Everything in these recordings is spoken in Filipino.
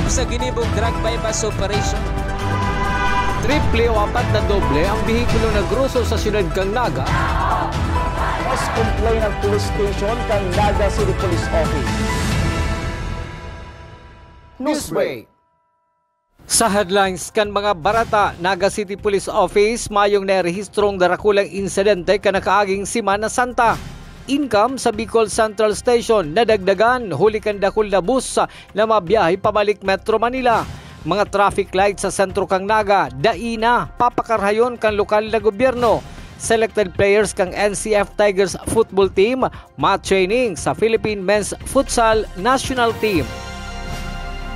sa ginibong drug bypass operation. Triple o 4 na doble ang bihikulong nagruso sa siyudad kang Naga. Mas complain ng police station kang Naga City Police Office. Newsbreak. Sa headlines kan mga barata, Naga City Police Office mayong narehistrong darakulang insidente kanakaaging Semana Santa. Income sa Bicol Central Station nadagdagan huli kan dakul na bus na mabiyahe pabalik Metro Manila. Mga traffic lights sa sentro kang Naga, daina, papakarhayon kang lokal na gobyerno. Selected players kang NCF Tigers football team, mat-training sa Philippine Men's Futsal National Team.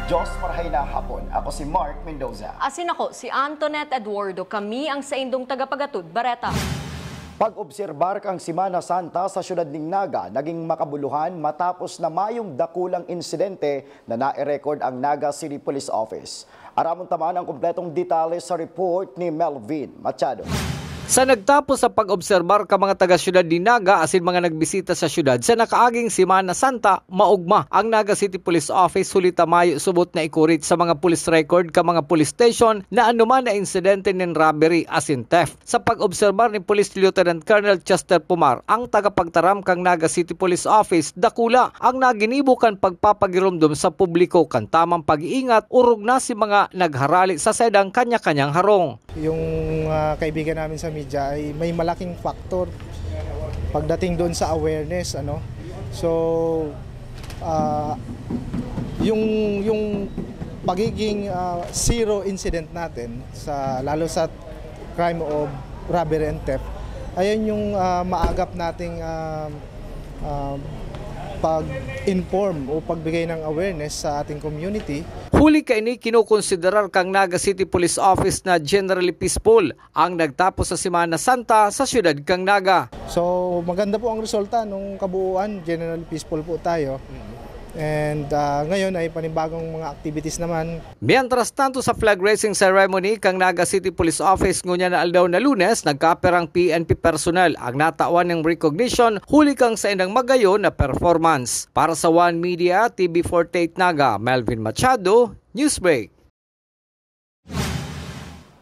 Diyos marahay na hapon. Ako si Mark Mendoza. Asin ako, si Antoinette Eduardo. Kami ang sa indong tagapagatud, Bareta. Pag-obserbar kang Semana Santa sa siyudad ng Naga, naging makabuluhan matapos na mayong dakulang insidente na nai-record ang Naga City Police Office. Aramon tamaan ang kumpletong detalye sa report ni Melvin Machado. Sa nagtapos sa pag-obserbar ka mga taga-syudad ni Naga asin mga nagbisita sa syudad sa nakaaging Semana Santa, maugma ang Naga City Police Office hulita Mayo subot na ikurit sa mga police record ka mga police station na anuman na insidente ng robbery asin theft. Sa pag-obserbar ni Police Lieutenant Colonel Chester Pumar, ang tagapagtaram kang Naga City Police Office, dakula ang naginibo kan pagpapagirumdum sa publiko kan tamang pag-iingat, urog na si mga nagharali sa sedang kanya-kanyang harong. Yung kaibigan namin sa media ay may malaking factor pagdating doon sa awareness, ano. So yung pagiging zero incident natin sa lalo sa crime of robbery and theft, ayun yung maagap nating pag-inform o pagbigay ng awareness sa ating community. Huli kaini kinukonsiderar kang Naga City Police Office na generally peaceful ang nagtapos sa Semana Santa sa siyudad kang Naga. So maganda po ang resulta nung kabuuan, generally peaceful po tayo. And ngayon ay panibagong mga activities naman. Mientras tanto sa flag raising ceremony kang Naga City Police Office ngunya na aldaw na Lunes, nagkaperang PNP personnel ang natawan ng recognition huli kang sa indang magayon na performance. Para sa One Media, TV48 Naga, Melvin Machado, Newsbreak.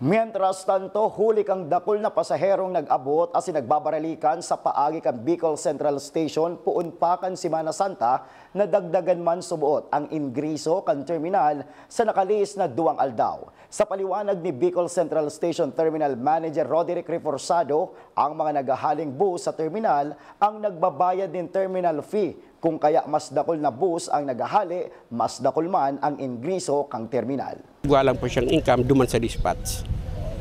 Mientras tanto, huli kang dakul na pasaherong nag-abot as nagbabaralikan sa paagi kang Bicol Central Station puun pa kan Semana Santa na dagdagan man subuot ang ingreso kan terminal sa nakaliis na 2 aldaw. Sa paliwanag ni Bicol Central Station Terminal Manager Roderick Reforzado, ang mga nagahaling bus sa terminal ang nagbabayad din terminal fee. Kung kaya mas dakul na bus ang nagahali, mas dakul man ang ingreso kang terminal. Walang po siyang income duman sa dispatch.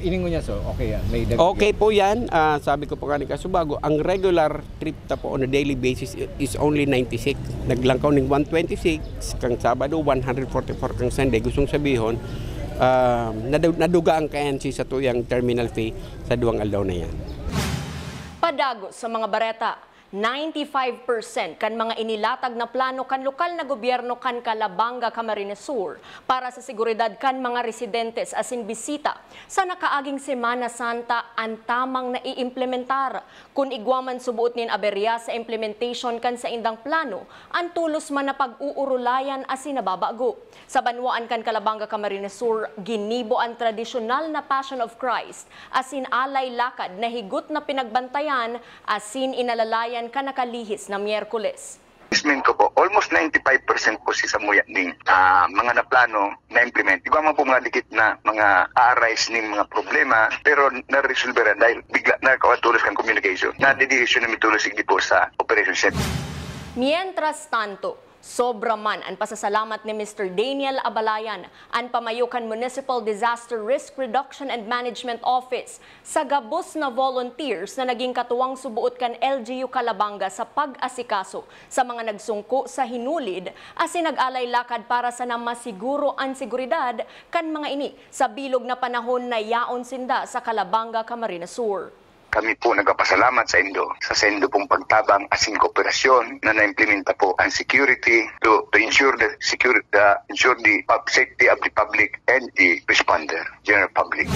Iningo niya so, okay yan. May okay po yan. Sabi ko po kanina Kasubago, ang regular trip ta po on a daily basis is only 96. Naglangkaw ng 126, kang Sabado 144 kang Sunday. Gustong sabihon, naduga ang KNC sa tuyang terminal fee sa 2 aldaw na yan. Padago sa mga bareta. 95% kan mga inilatag na plano kan lokal na gobyerno kan Calabanga, Camarines Sur para sa seguridad kan mga residentes asin bisita sa nakaaging Semana Santa ang tamang naiimplementar. Kung igwaman subuot nin aberya sa implementation kan sa indang plano, ang tulos man na pag-uurulayan asin nababago. Sa banwaan kan Calabanga, Camarines Sur, ginibo ang tradisyonal na Passion of Christ asin alay lakad na higot na pinagbantayan asin inalalayan ka nakalihis na Miyerkules. Ismin ko po, almost 95% po si Samuya ning mga naplano na implement. Iba man po mga likit na mga arise ning mga problema, pero na-resolve rin dahil bigla na kawatulos kang communication. Na-dedication na mitulos sigli po sa operation set. Mientras tanto, sobra man ang pasasalamat ni Mr. Daniel Abalayan, ang pamayukan Municipal Disaster Risk Reduction and Management Office sa gabos na volunteers na naging katuwang subuot kan LGU Calabanga sa pag-asikaso sa mga nagsungko sa hinulid asin nag-alay lakad para sa namasiguro ang seguridad kan mga ini sa bilog na panahon na yaon sinda sa Calabanga, Camarines Sur. Kami po nagpapasalamat sa Indo sa sendo pong pagtabang asin kooperasyon na na-implementa po ang security to ensure the safety of the public and the responder, general public.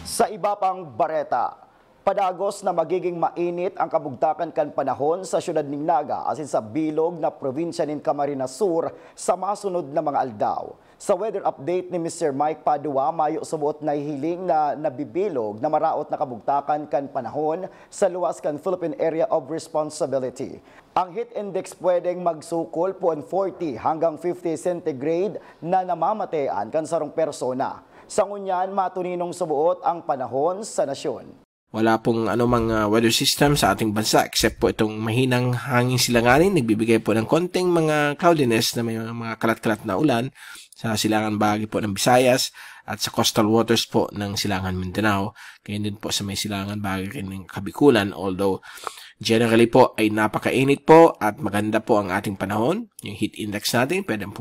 Sa iba pang bareta, Padagos na magiging mainit ang kabugtakan kan panahon sa syudad ning Naga asin sa bilog na probinsya nin Camarines Sur sa masunod na mga aldaw. Sa weather update ni Mr. Mike Padua, mayo subuot na hiling na nabibilog na maraot na kabugtakan kan panahon sa luwas kan Philippine Area of Responsibility. Ang heat index pwedeng magsukol po 40 hanggang 50 centigrade na namamatean kan sarong persona. Sa ngunyan, matuninong subuot ang panahon sa nasyon. Wala pong anumang weather system sa ating bansa except po itong mahinang hangin silanganin. Nagbibigay po ng konting mga cloudiness na may mga kalat-kalat na ulan sa silangan bahagi po ng Visayas at sa coastal waters po ng silangan Mindanao. Kaya din po sa may silangan bahagi rin ng Kabikulan. Although generally po ay napakainit po at maganda po ang ating panahon. Yung heat index natin pwedeng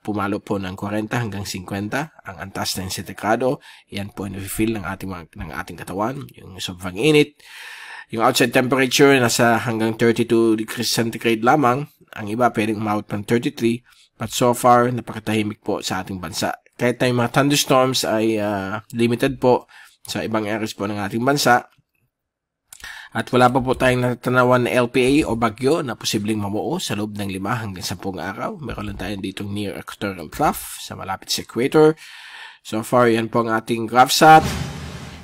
pumalo po ng 40 hanggang 50. Ang antas ng sentigrado, yan po yung feel ng ating katawan. Yung sobrang init. Yung outside temperature nasa hanggang 32 degrees centigrade lamang. Ang iba pwedeng umabot ng 33. But so far, napakatahimik po sa ating bansa. Kahit na yung mga thunderstorms ay limited po sa ibang areas po ng ating bansa. At wala pa po tayong natanawan na LPA o bagyo na posibleng mamuo sa loob ng 5 hanggang 10 araw. Meron lang tayo ditong near equatorial trough sa malapit sa equator. So far, yan po ang ating GraphSat.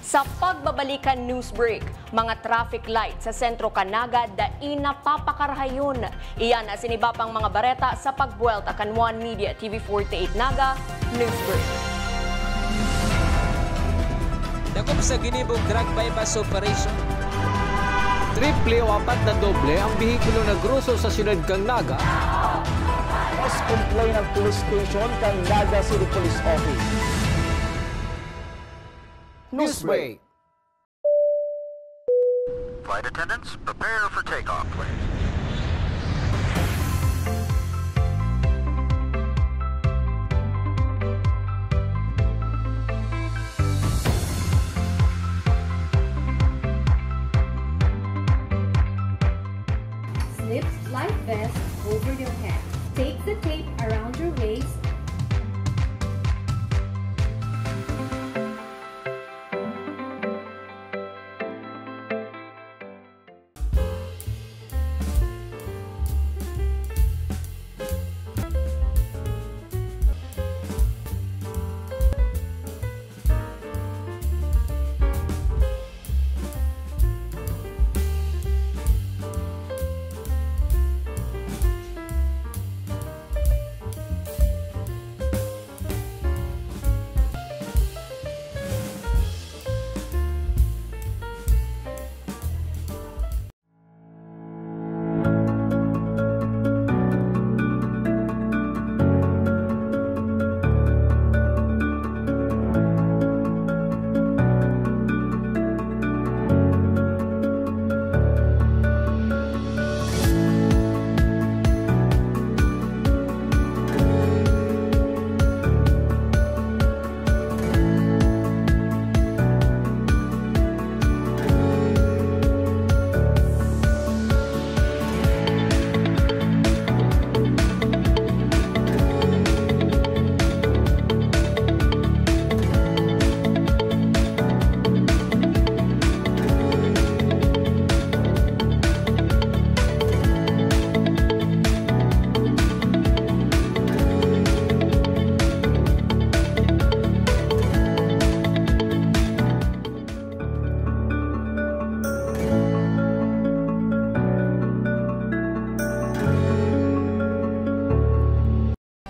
Sa pagbabalikan news break, mga traffic light sa sentro Canaga dain napapakarahayon. Iyan na sinibapang mga bareta sa pagbuelta kan One Media TV48 Naga News Break. Dakop sa ginibong drug bypass operation. Triple o 4 na doble ang bihikulo na gruso sa syudad kang Naga. Mas complain ng police station kang Naga City Police Office. Newsbreak. Flight attendants, prepare for takeoff, please. Slip life vest over your head. Take the tape around your waist.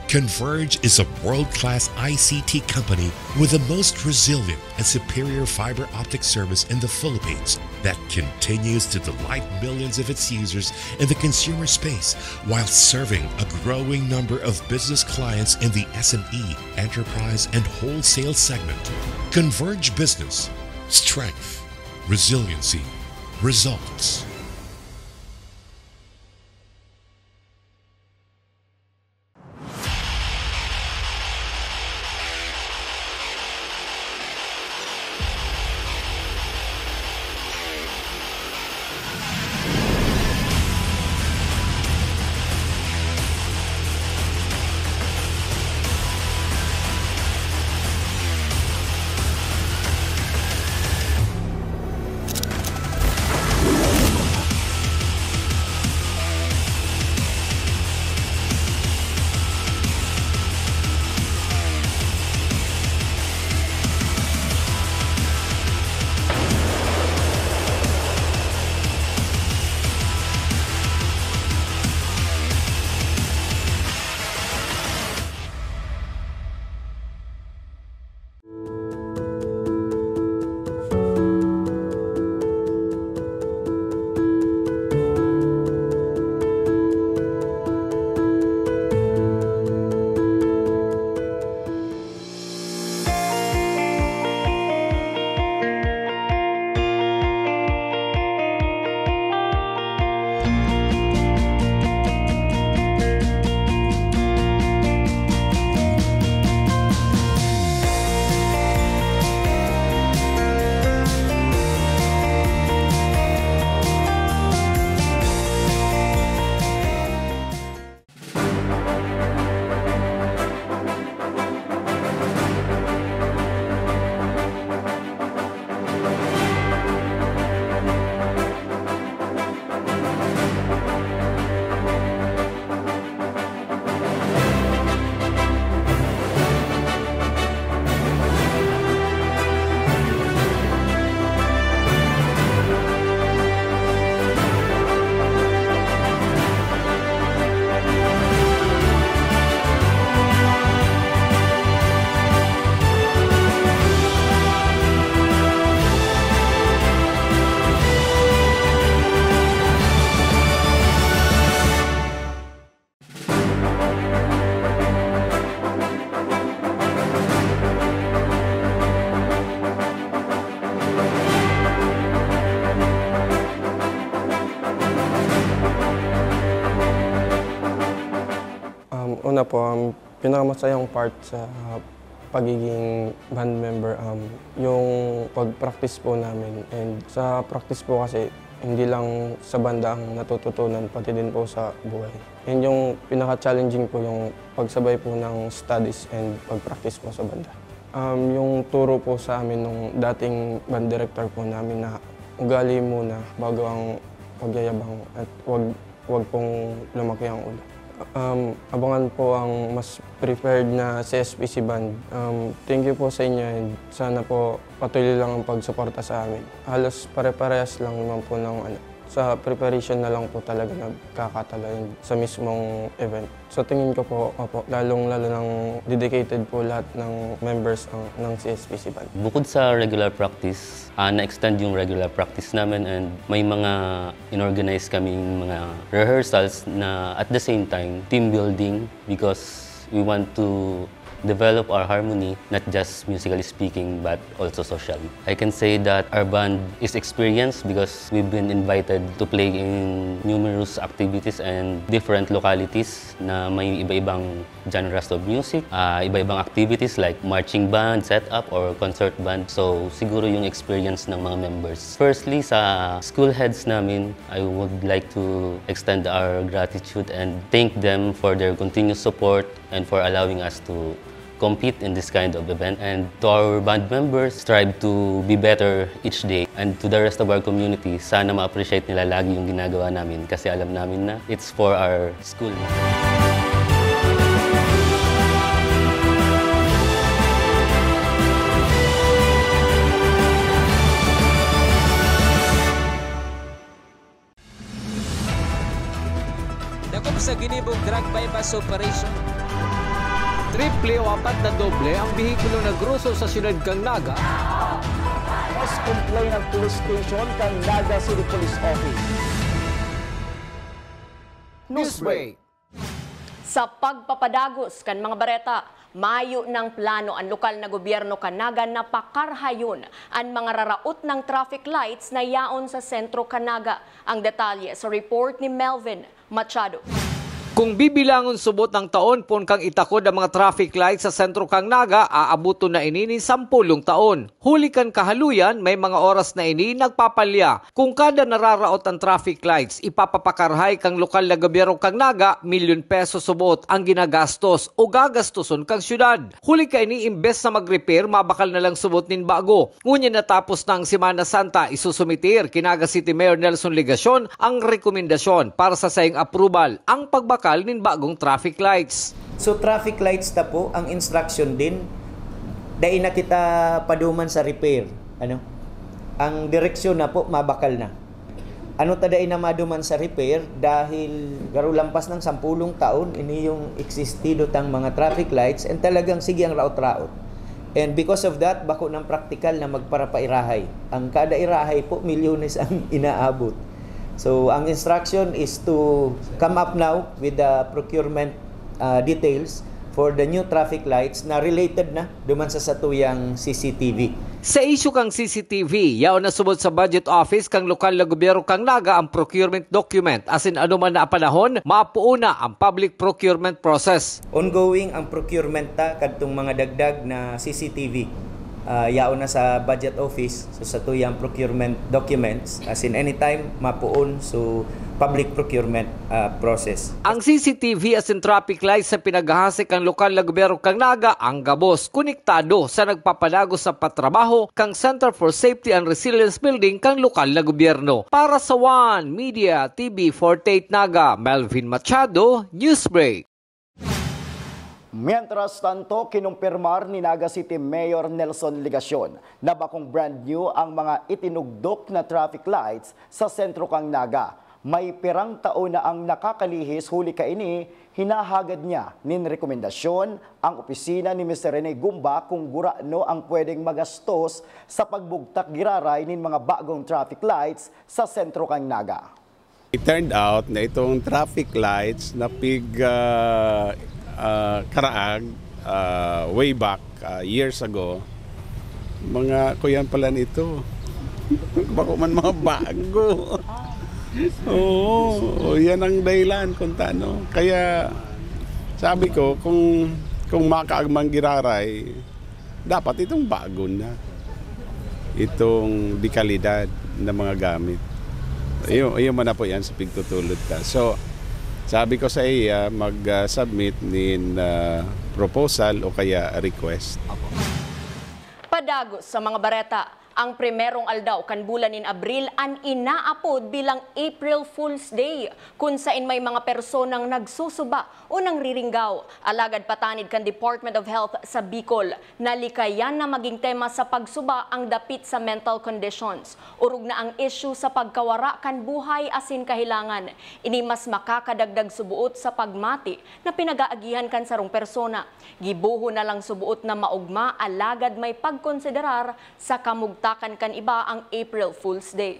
Converge is a world-class ICT company with the most resilient and superior fiber optic service in the Philippines that continues to delight millions of its users in the consumer space while serving a growing number of business clients in the SME, enterprise, and wholesale segment. Converge Business. Strength. Resiliency. Results. Unang-una po, ang pinakamasayang part sa pagiging band member, yung pag-practice po namin. And sa practice po kasi, hindi lang sa banda ang natututunan, pati din po sa buhay. And yung pinaka-challenging po yung pagsabay po ng studies and pag-practice po sa banda. Yung turo po sa amin nung dating band director po namin na ugali muna bago ang pagyayabang at wag pong lumaki ang ulo. Abangan po ang mas prepared na CSPC band. Thank you po sa inyo and sana po patuloy lang ang pagsuporta sa amin. Halos pare-parehas lang naman po ng sa preparation na lang po talaga nagkakatalo sa mismong event. So tingin ko po, lalong-lalo nang dedicated po lahat ng members ng CSPC band. Bukod sa regular practice, na-extend yung regular practice namin and may mga inorganize kaming mga rehearsals na at the same time, team building because we want to develop our harmony, not just musically speaking, but also socially. I can say that our band is experienced because we've been invited to play in numerous activities and different localities na may iba-ibang genres of music, iba-ibang activities like marching band, setup, or concert band. So, siguro yung experience ng mga members. Firstly, sa school heads namin, I would like to extend our gratitude and thank them for their continuous support and for allowing us to compete in this kind of event. And to our band members, strive to be better each day. And to the rest of our community, sana ma-appreciate nila lagi yung ginagawa namin kasi alam namin na it's for our school. Dakop sa ginibong drug bypass operation. Triple o 4 na doble ang bihikulo na gruso sa siyudad kang Naga. Mas complain ng police station kang Naga City Police Office. Newsbreak. Sa pagpapadagos kan mga bareta, mayo ng plano ang lokal na gobyerno kan Naga na pakarhayon ang mga raraot ng traffic lights na yaon sa sentro kan Naga. Ang detalye sa report ni Melvin Machado. Kung bibilangon subot ng taon pon kang itakod ang mga traffic lights sa sentro kang Naga, aabuto na ini ni 10 taon. Huli kan kahaluyan, may mga oras na ini nagpapalya. Kung kada nararaot ang traffic lights, ipapapakarhay kang lokal na gobyerno kang Naga, milyon pesos subot ang ginagastos o gagastoson kang syudad. Huli ka ini imbes na mag-repair, mabakal na lang subot nin bago. Ngunyan natapos ng Semana Santa, isusumitir kinaga City Mayor Nelson Legacion ang rekomendasyon para sa sayang approval ang pagbakal nin bagong traffic lights. So traffic lights ta po ang instruction din dahil na kita paduman sa repair. Ang direksyon na po mabakal na. Ta dahil na maduman sa repair dahil garo lampas ng 10 taon ini yung existido tang mga traffic lights and talagang sige ang raot-raot. And because of that, bako ng practical na magparapairahay. Ang kada irahay po milyones ang inaabot. So, ang instruction is to come up now with the procurement details for the new traffic lights na related na duman sa satuyang CCTV. Sa issue kang CCTV, yaon na subod sa budget office kang lokal na gobyerno kang Naga ang procurement document. As in anuman na panahon, maapuuna ang public procurement process. Ongoing ang procurement kadtong mga dagdag na CCTV. Yaon na sa budget office so sa tuyang procurement documents as in anytime mapuon so public procurement process. Ang CCTV as in traffic lights sa pinaghahasik ang lokal na gobyerno kang Naga ang gabos konektado sa nagpapadagos sa patrabaho kang Center for Safety and Resilience Building kang lokal na gobyerno. Para sa One Media TV 48 Naga, Melvin Machado, Newsbreak. Mientras tanto, kinumpirmar ni Naga City Mayor Nelson Legacion na bakong brand new ang mga itinugdok na traffic lights sa sentro kang Naga. May pirang taon na ang nakakalihis huli ka ini, hinahagad niya nin rekomendasyon ang opisina ni Mr. Rene Gumba kung gurano ang pwedeng magastos sa pagbugtak giraray nin mga bagong traffic lights sa sentro kang Naga. It turned out na itong traffic lights na karaag way back years ago, mga kuyan pala nito. Bako man mga bago. Oo, yan ang dahilan kung tano. Kaya Sabi ko, kung makaagmang giraray, dapat itong bago na. Itong dekalidad na mga gamit. Iyon man na po yan sa pigtutulod ka. So, sabi ko sa iya, mag-submit din proposal o kaya request. Padagos sa mga bareta, ang primerong aldaw kan bulan in Abril an inaapod bilang April Fool's Day kung saan may mga personang nagsusuba o nangriringgaw. Alagad patanid kan Department of Health sa Bicol, nalikayan na maging tema sa pagsuba ang dapit sa mental conditions. Urog na ang issue sa pagkawara kan buhay asin kahilangan. Ini mas makakadagdag subuot sa pagmati na pinagaagihan kan sarong persona. Gibuho na lang subuot na maugma alagad may pagkonsiderar sa kamugtakan kan iba ang April Fool's Day.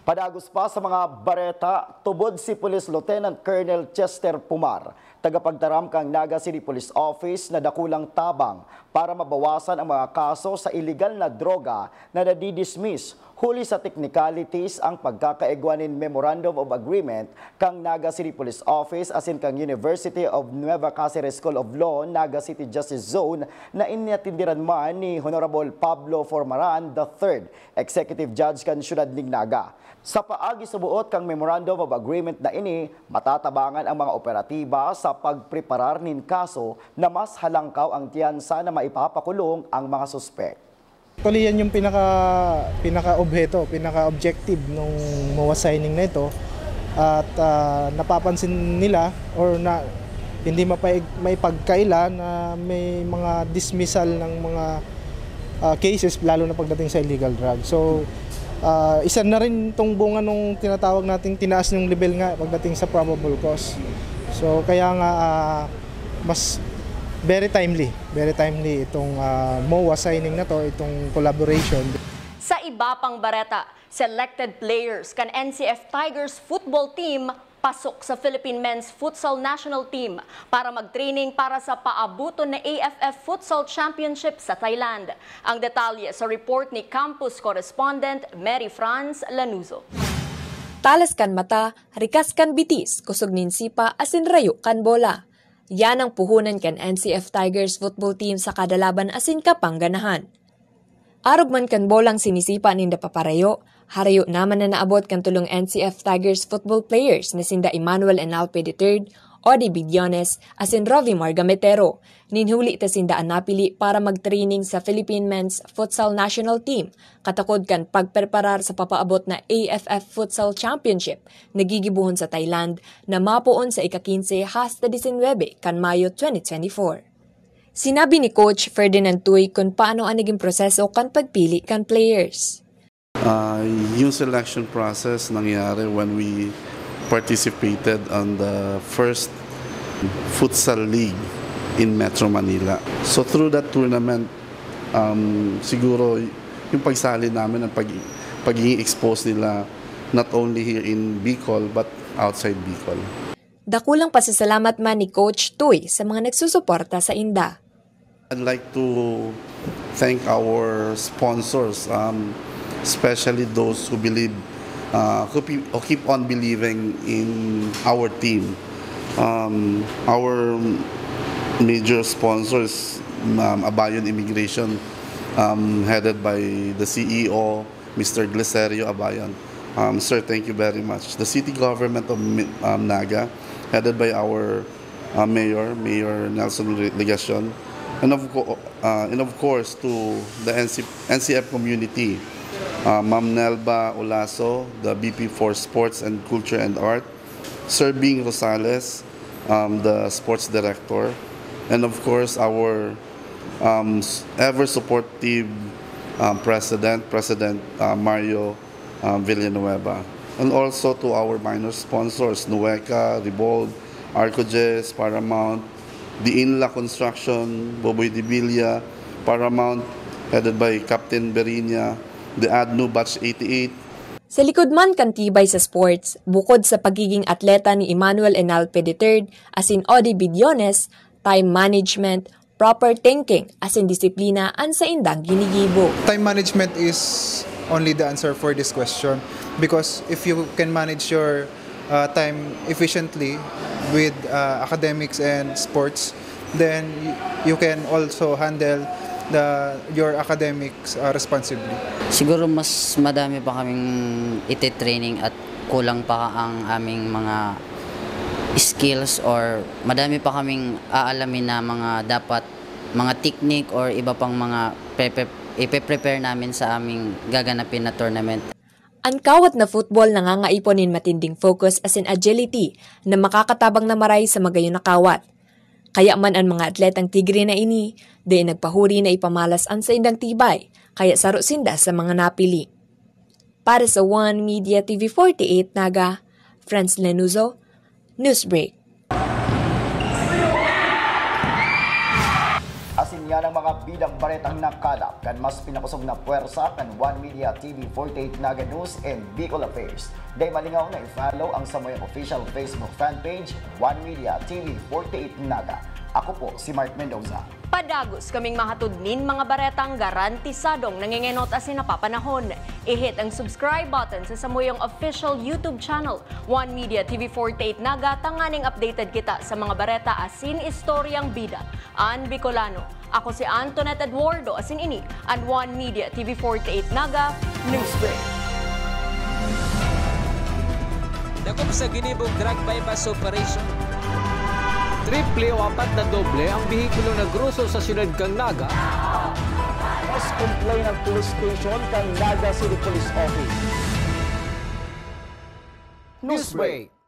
Padagos pa sa mga bareta, tubod si Police Lieutenant Colonel Chester Pumar, tagapagtaram kang Naga City Police Office na dakulang tabang para mabawasan ang mga kaso sa illegal na droga na nadidismiss. Huli sa technicalities ang pagkakaigwanin Memorandum of Agreement kang Naga City Police Office asin kang University of Nueva Cáceres School of Law, Naga City Justice Zone na inatindiran man ni Honorable Pablo Formaran III, Executive Judge kan Syudad ning Naga. Sa paagi subuot kang Memorandum of Agreement na ini, matatabangan ang mga operatiba sa pagpreparar nin kaso na mas halangkaw ang tiyansa na maipapakulong ang mga suspek. Actually, yan yung pinaka-objeto, pinaka-objective nung MOA signing na ito. At napapansin nila or na hindi maipagkaila na may mga dismissal ng mga cases lalo na pagdating sa illegal drugs. So, isa na rin itong bunga nung tinatawag nating tinaas yung level nga pagdating sa probable cause. So, kaya nga mas very timely itong MOA signing na to, itong collaboration. Sa iba pang bareta, selected players kan NCF Tigers football team pasok sa Philippine Men's Futsal National Team para mag-training para sa paabuton na AFF Futsal Championship sa Thailand. Ang detalye sa report ni campus correspondent Mary Franz Lanuzo. Talas kan mata, rikas kan bitis, kusog nin sipa, asin rayo kan bola. Yan ang puhunan kan NCF Tigers football team sa kadalaban asin kapangganahan. Arog man kan bolang sinisipa ninda paparayo, harayo naman na naabot kan tulong NCF Tigers football players na sinda Emmanuel Enalpe III, Odi Bidiones, asin Rovi Margametero. Ninhuli ta sinda anapili para mag-training sa Philippine Men's Futsal National Team, katakod kan pagpreparar sa papaabot na AFF Futsal Championship, nagigibuhon sa Thailand, na mapuon sa ika-15 hasta 19 kan Mayo 2024. Sinabi ni Coach Ferdinand Tuy kung paano ang naging proseso kan pagpili kan players. Yung selection process nangyari when we participated on the first futsal league in Metro Manila. So through that tournament, siguro yung pagsali namin at pagiging exposed nila not only here in Bicol but outside Bicol. Dakulang pasasalamat man ni Coach Tuy sa mga nagsusuporta sa INDA. I'd like to thank our sponsors, especially those who believe, who keep on believing in our team. Our major sponsors, Abayon Immigration, headed by the CEO, Mr. Glicerio Abayon. Sir, thank you very much. The city government of Naga, headed by our Mayor Nelson Legacion, and of course to the NCF community, Ma'am Nelba Olaso, the BP for Sports and Culture and Art, Sir Bing Rosales, the sports director, and of course our ever supportive President Mario Villanueva, and also to our minor sponsors, Nueca, Ribold, Arcojes, Paramount, the Inla Construction, Boboy Dibilia, Paramount, headed by Captain Berinia, the ADNU Batch 88. Sa likod man kantibay sa sports, bukod sa pagiging atleta ni Emmanuel Enalpe III, asin Odi Bidiones, time management, proper thinking, asin disiplina, ang sa indang ginigibo. Time management is only the answer for this question, because if you can manage your time efficiently with academics and sports, then you can also handle your academics responsibly. Siguro mas madami pa kaming iti-training at kulang pa ang aming mga skills, or madami pa kaming aalamin na mga technique or iba pang mga ipe-prepare namin sa aming gaganapin na tournament. Ang kawat na football nangangaiponin matinding focus as in agility na makakatabang na maray sa magayon na kawat. Kaya man ang mga atletang tigre na ini, di nagpahuri na ipamalas ang sa indang tibay, kaya saro sinda sa mga napili. Para sa One Media TV 48 Naga, Franz Lenuzo, Newsbreak. Asin yan ang mga bidang baretang nakalap kan mas pinakusog na puwersa kan One Media TV 48 Naga News and Bicol Affairs. Day malingaw na i-follow ang Samoyang official Facebook fanpage One Media TV 48 Naga. Ako po si Mark Mendoza. Padagos kaming mahatudnin mga baretang garantisadong nangingenot asin napapanahon. I-hit ang subscribe button sa Samoyang official YouTube channel, One Media TV 48 Naga, tanganing updated kita sa mga bareta asin istoryang bida. An Bicolano. Ako si Antoinette Eduardo asin ini ang One Media TV 48 Naga Newsbreak. Dakop sa ginibog drug bypass operation. Triple o 4 na doble ang bihikulo na gruso sa siyudad kang Naga. Mas complain ng police station kang Naga City Police Office. Newsbreak.